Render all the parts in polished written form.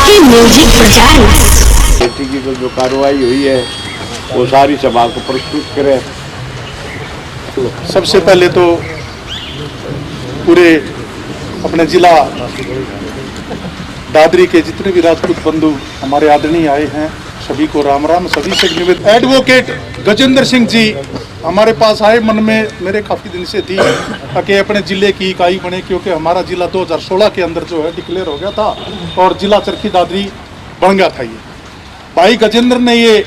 बाकी music presents बेटी की जो कार्रवाई हुई है वो सारी सभा को प्रस्तुत करें। सबसे पहले तो पूरे अपने जिला दादरी के जितने भी राजपूत बंधु हमारे आदरणीय आए हैं सभी को राम राम। सभी से निवेदन, एडवोकेट गजेंद्र सिंह जी हमारे पास आए, मन में मेरे काफ़ी दिन से थी कि अपने ज़िले की इकाई बने, क्योंकि हमारा ज़िला 2016 के अंदर जो है डिक्लेयर हो गया था और ज़िला चरखी दादरी बन गया था। ये भाई गजेंद्र ने, ये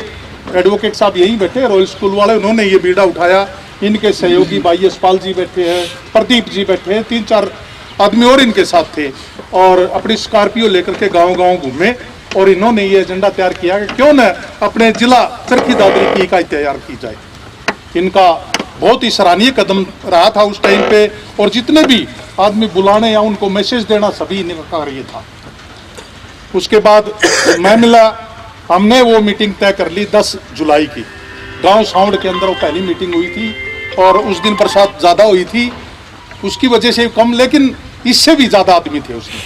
एडवोकेट साहब यहीं बैठे रॉयल स्कूल वाले, उन्होंने ये बीड़ा उठाया। इनके सहयोगी भाई यशपाल जी बैठे हैं, प्रदीप जी बैठे हैं, 3-4 आदमी और इनके साथ थे और अपनी स्कॉर्पियो लेकर के गांव-गांव घूमे और इन्होंने ये एजेंडा तैयार किया कि क्यों न अपने जिला चरखी दादरी की इकाई तैयार की जाए। इनका बहुत ही सराहनीय कदम रहा था उस टाइम पे, और जितने भी आदमी बुलाने या उनको मैसेज देना सभी इनका कार्य था। उसके बाद मैं मिला, हमने वो मीटिंग तय कर ली 10 जुलाई की, गांव साउंड के अंदर वो पहली मीटिंग हुई थी और उस दिन प्रसाद ज़्यादा हुई थी, उसकी वजह से कम, लेकिन इससे भी ज़्यादा आदमी थे उसमें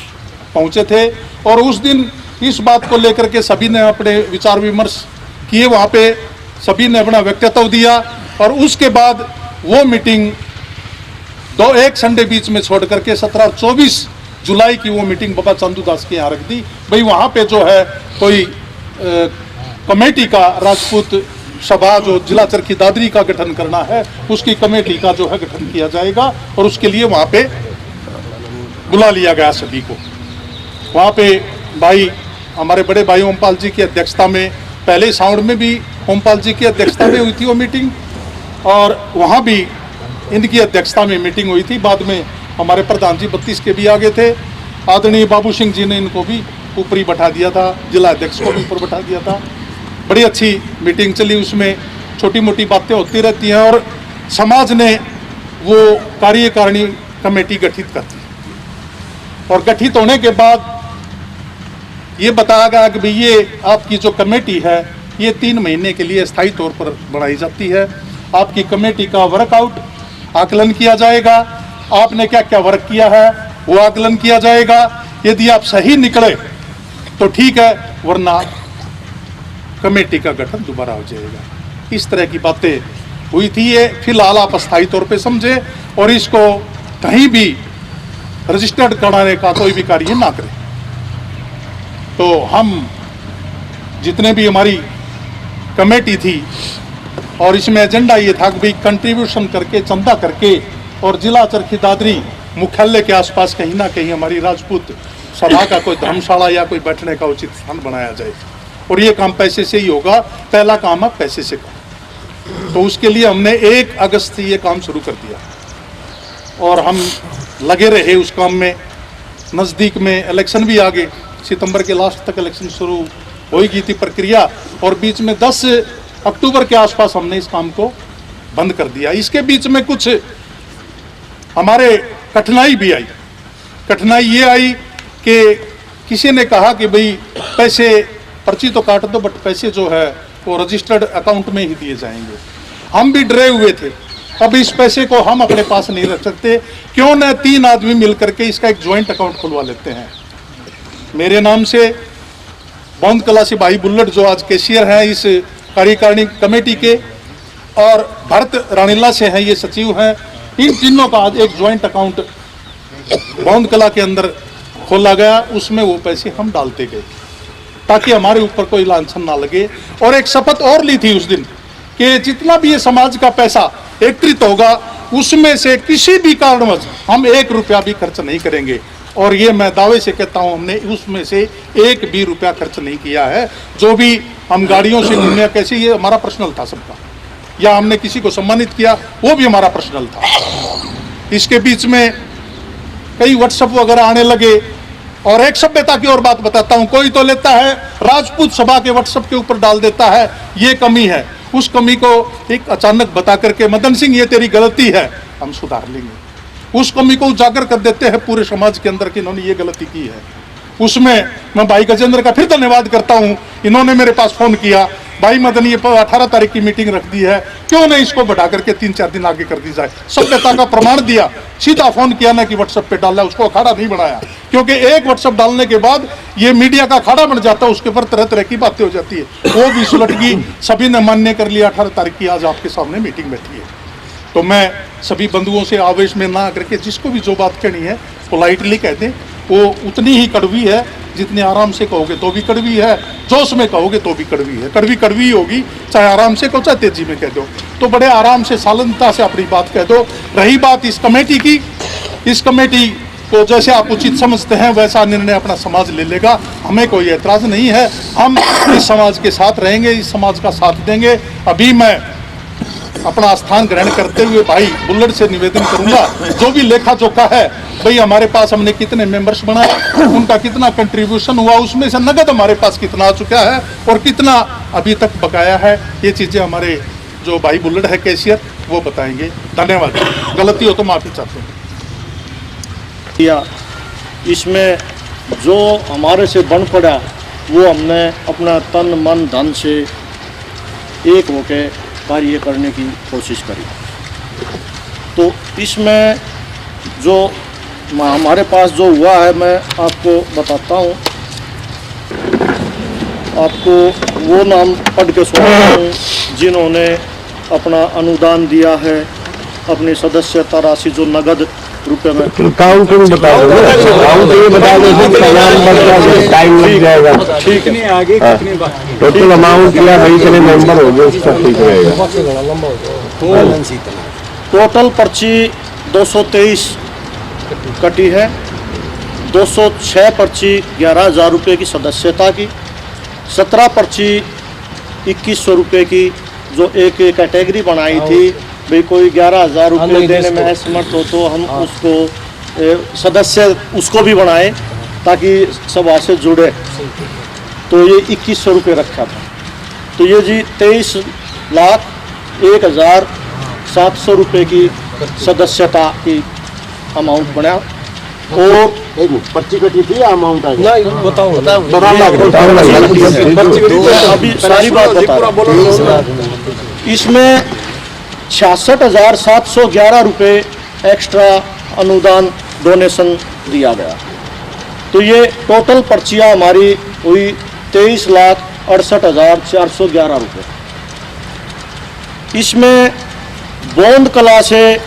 पहुँचे थे। और उस दिन इस बात को लेकर के सभी ने अपने विचार विमर्श किए, वहाँ पे सभी ने अपना व्यक्तित्व दिया। और उसके बाद वो मीटिंग एक संडे बीच में छोड़ करके 17 और 24 जुलाई की वो मीटिंग बाबा चंदूदास के यहाँ रख दी। भाई वहाँ पे जो है कोई कमेटी का राजपूत सभा जो जिला चरखी दादरी का गठन करना है, उसकी कमेटी का जो है गठन किया जाएगा और उसके लिए वहाँ पे बुला लिया गया सभी को। वहाँ पे भाई हमारे बड़े भाई ओमपाल जी की अध्यक्षता में, पहले साउंड में भी ओमपाल जी की अध्यक्षता में हुई थी वो मीटिंग और वहाँ भी इनकी अध्यक्षता में मीटिंग हुई थी। बाद में हमारे प्रधान जी 32 के भी आगे थे, आदरणीय बाबू सिंह जी ने इनको भी ऊपरी बैठा दिया था, जिला अध्यक्ष को भी ऊपर बैठा दिया था। बड़ी अच्छी मीटिंग चली, उसमें छोटी मोटी बातें होती रहती हैं और समाज ने वो कार्यकारिणी कमेटी गठित कर दी और गठित होने के बाद ये बताया गया कि भाई ये आपकी जो कमेटी है ये 3 महीने के लिए स्थायी तौर पर बनाई जाती है। आपकी कमेटी का वर्कआउट आकलन किया जाएगा, आपने क्या क्या वर्क किया है वो आकलन किया जाएगा। यदि आप सही निकले तो ठीक है, वरना कमेटी का गठन दोबारा हो जाएगा। इस तरह की बातें हुई थी। ये फिलहाल आप अस्थायी तौर पे समझे और इसको कहीं भी रजिस्टर्ड कराने का कोई भी कार्य ना करें। तो हम जितने भी हमारी कमेटी थी और इसमें एजेंडा ये था कि भाई कंट्रीब्यूशन करके, चंदा करके और जिला चरखी दादरी मुख्यालय के आसपास कहीं ना कहीं हमारी राजपूत सभा का कोई धर्मशाला या कोई बैठने का उचित स्थान बनाया जाए और ये काम पैसे से ही होगा। पहला काम आप पैसे से करो। तो उसके लिए हमने 1 अगस्त से ये काम शुरू कर दिया और हम लगे रहे उस काम में। नज़दीक में इलेक्शन भी आ गए, सितंबर के लास्ट तक इलेक्शन शुरू हो गई थी प्रक्रिया और बीच में 10 अक्टूबर के आसपास हमने इस काम को बंद कर दिया। इसके बीच में कुछ हमारे कठिनाई भी आई। कठिनाई ये आई कि किसी ने कहा कि भाई पैसे, पर्ची तो काट दो बट पैसे जो है वो रजिस्टर्ड अकाउंट में ही दिए जाएंगे। हम भी डरे हुए थे, अब इस पैसे को हम अपने पास नहीं रख सकते, क्यों न 3 आदमी मिल करके इसका एक ज्वाइंट अकाउंट खुलवा लेते हैं। मेरे नाम से बौंद कला से भाई बुल्लट जो आज कैशियर हैं इस कार्यकारिणी कमेटी के, और भरत रानीला से हैं ये सचिव हैं, इन तीनों का आज एक ज्वाइंट अकाउंट बौंद कला के अंदर खोला गया। उसमें वो पैसे हम डालते गए ताकि हमारे ऊपर कोई लांछन ना लगे। और एक शपथ और ली थी उस दिन कि जितना भी ये समाज का पैसा एकत्रित होगा उसमें से किसी भी कारणवश हम 1 रुपया भी खर्च नहीं करेंगे। और ये मैं दावे से कहता हूँ, हमने उसमें से 1 भी रुपया खर्च नहीं किया है। जो भी हम गाड़ियों से घूमे कैसे, ये हमारा पर्सनल था सबका, या हमने किसी को सम्मानित किया वो भी हमारा पर्सनल था। इसके बीच में कई व्हाट्सएप वगैरह आने लगे। और एक सभ्यता की और बात बताता हूँ, कोई तो लेता है राजपूत सभा के व्हाट्सएप के ऊपर डाल देता है ये कमी है, उस कमी को एक अचानक बता करके मदन सिंह ये तेरी गलती है, हम सुधार लेंगे। उस कमी को उजागर कर देते हैं पूरे समाज के अंदर कि इन्होंने ये गलती की है। उसमें मैं भाई गजेंद्र का फिर धन्यवाद करता हूँ, इन्होंने मेरे पास फ़ोन किया भाई मदनी ये 18 तारीख की मीटिंग रख दी है, क्यों नहीं इसको बढ़ा करके 3-4 दिन आगे कर दी जाए। सभ्यता का प्रमाण दिया, सीधा फोन किया ना कि व्हाट्सएप पे डाला, उसको अखाड़ा नहीं बनाया, क्योंकि एक व्हाट्सएप डालने के बाद ये मीडिया का अखाड़ा बन जाता है, उसके ऊपर तरह तरह की बातें हो जाती है। वो भी सुलट गई, सभी ने मान्य कर लिया। 18 तारीख की आज आपके सामने मीटिंग बैठी है। तो मैं सभी बंधुओं से आवेश में ना करके जिसको भी जो बात कहनी है पोलाइटली कह दें, वो उतनी ही कड़वी है जितने आराम से कहोगे तो भी कड़वी है, जोश में कहोगे तो भी कड़वी है। कड़वी कड़वी ही होगी, चाहे आराम से कहो चाहे तेजी में कह दो। तो बड़े आराम से सालनता से अपनी बात कह दो। रही बात इस कमेटी की, इस कमेटी को जैसे आप उचित समझते हैं वैसा निर्णय अपना समाज ले लेगा, हमें कोई एतराज नहीं है। हम इस समाज के साथ रहेंगे, इस समाज का साथ देंगे। अभी मैं अपना स्थान ग्रहण करते हुए भाई बुल्लट से निवेदन करूंगा, जो भी लेखा जोखा है भाई, हमारे पास हमने कितने मेंबर्स बनाए, उनका कितना कंट्रीब्यूशन हुआ, उसमें से नगद हमारे पास कितना आ चुका है और कितना अभी तक बकाया है, ये चीजें हमारे जो भाई बुल्लट है कैशियर वो बताएंगे। धन्यवाद। गलती हो तो माफी चाहते हैं। इसमें जो हमारे से बन पड़ा वो हमने अपना तन मन धन से एक होकर कार्य करने की कोशिश करी। तो इसमें जो हमारे पास जो हुआ है मैं आपको बताता हूँ। आपको वो नाम पढ़ के सुनाता हूँ जिन्होंने अपना अनुदान दिया है, अपनी सदस्यता राशि जो नगद रुपए में। काउंट बता दो, काउंट ये बता दो, टाइम लग जाएगा। ठीक है, आगे कितने बाकी टोटल अमाउंट क्या भाई इतने मेंबर हो गए, उसका ठीक रहेगा। टोटल पर्ची 223 कटी है। 206 पर्ची 11,000 रुपये की सदस्यता की, 17 पर्ची 2,100 रुपये की जो एक कैटेगरी बनाई थी, भाई कोई 11,000 रुपये देने में असमर्थ हो तो हम उसको सदस्य उसको भी बनाए ताकि सभा से जुड़े। तो ये 2,100 रुपये रखा था। तो ये जी 23,01,700 रुपये की सदस्यता की अमाउंट बना। और पर्ची कटी थी या अमाउंट आ गया? बताओ अभी सारी बात बता रहा हूं। इसमें 66,711 रुपये एक्स्ट्रा अनुदान डोनेशन दिया गया। तो ये टोटल पर्चियाँ हमारी हुई 23,68,411 रुपये। इसमें बोंद कला से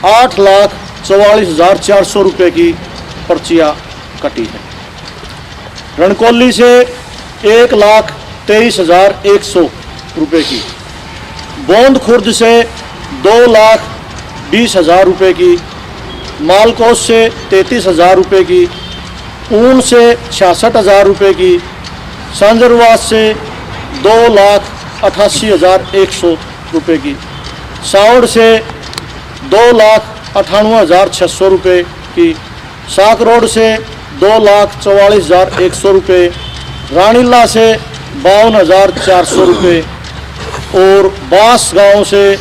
8,44,400 रुपये की पर्चियाँ कटी है। रणकोली से 1,23,100 रुपये की, बोंद खुर्द से 2,20,000 रुपये की, मालकोस से 33,000 रुपये की, ऊन से 66,000 रुपये की, सांजरवास से 2,88,100 रुपये की, सावड़ से 2,98,600 रुपये की, साक रोड से 2,44,100 रुपये, रानीला से 52,400 रुपये और बास गांव से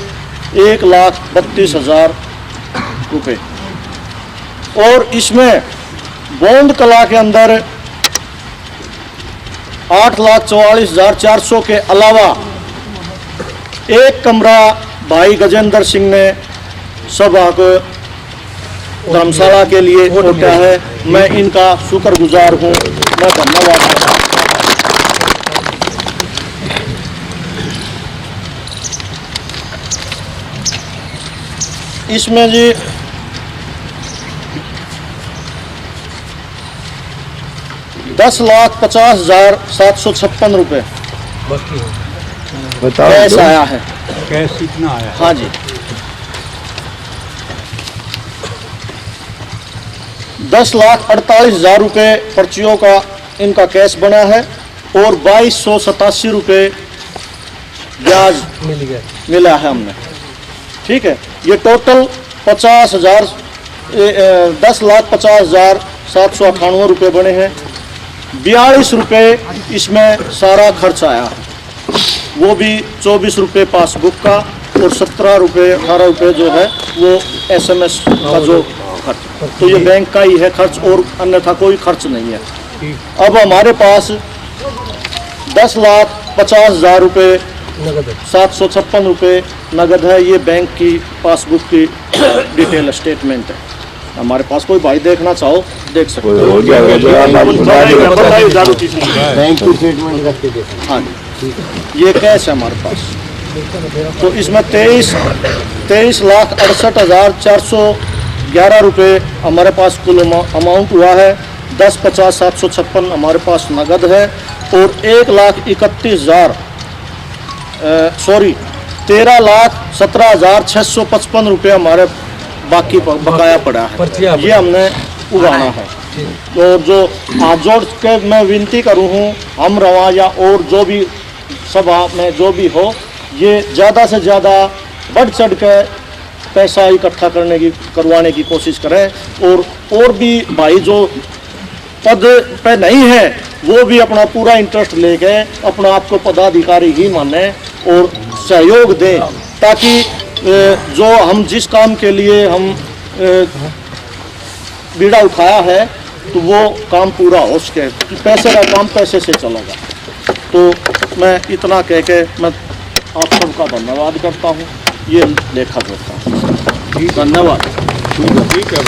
1,32,000 रुपये। और इसमें बोंद कला के अंदर 8,44,400 के अलावा एक कमरा भाई गजेंद्र सिंह ने सभा को धर्मशाला के लिए छोड़ा है। मैं इनका शुक्रगुजार हूँ, मैं धन्यवाद। इसमें जी 10,50,756 रुपये कैश आया है। कैश कितना आया? हाँ जी, 10,48,000 रुपये पर्चियों का इनका कैश बना है और 2,287 रुपये ब्याज मिला है हमने। ठीक है, ये टोटल 10,50,798 रुपये बने हैं। 42 रुपये इसमें सारा खर्च आया है, वो भी 24 रुपये पासबुक का और 17 रुपये 18 रुपये जो है वो SMS का जो खर्च। तो ये बैंक का ही है खर्च और अन्यथा कोई खर्च नहीं है। अब हमारे पास 10,00,000 50,000 रुपये 756 रुपये नगद है। ये बैंक की पासबुक की डिटेल स्टेटमेंट है। हमारे पास कोई भाई देखना चाहो देख सकते हो। हो जाएगा बैंक की स्टेटमेंट रख के देखो। हाँ जी, ये कैश है हमारे पास। तो इसमें 23,68,411 रुपये हमारे पास कुल अमाउंट हुआ है। 10,50,756 हमारे पास नगद है और 13,17,655 रुपये हमारे बाकी बकाया पड़ा है। ये हमने उगाना है। तो जो हाथ जोड़ के मैं विनती करूँ हूँ, हम रवा या और जो भी सभा में जो भी हो, ये ज़्यादा से ज़्यादा बढ़ चढ़ के पैसा इकट्ठा करवाने की कोशिश करें। और भी भाई जो पद पे नहीं है वो भी अपना पूरा इंटरेस्ट लेके अपना आप को पदाधिकारी ही माने और सहयोग दें, ताकि जो हम जिस काम के लिए हम बीड़ा उठाया है तो वो काम पूरा हो सके। पैसे का काम पैसे से चलेगा। तो मैं इतना कह के मैं आप सबका धन्यवाद करता हूँ। ये लेखा करता हूँ। धन्यवाद। ठीक है।